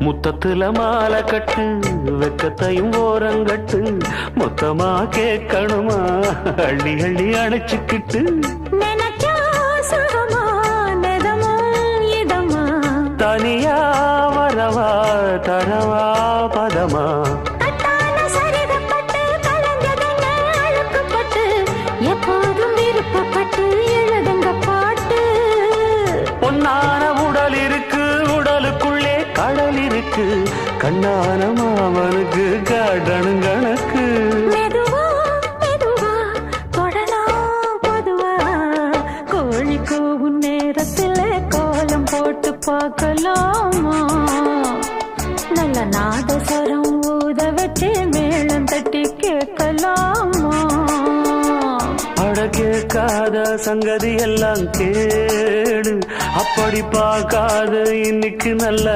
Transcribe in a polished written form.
முத்தத்துல மாலை கட்டு வெக்கத்தையும் ஓரங்கட்டு மொத்தமா கேட்கணுமா அள்ளி அள்ளி அணைச்சுக்கிட்டு தனியா வரவா தரவா பதமா எப்போதும் விருப்பப்பட்டு எழுதுங்க பாட்டு பொன்னான உடல் இருக்கு உடலுக்குள்ளே கடல் இருக்கு கண்ணான மாமனுக்கு காடணும் கணக்கு மெதுவா மெதுவா தொடலாம் பொதுவா கோழி கூவும் நேரத்தில் கோலம் போட்டு பார்க்கலாமா நல்ல நாதஸ்வரம் ஊத வச்சு மேளம் தட்டி கேட்கலாமா கேட்காத சங்கதி எல்லாம் கேடு அப்படி பார்க்காத இன்னைக்கு நல்ல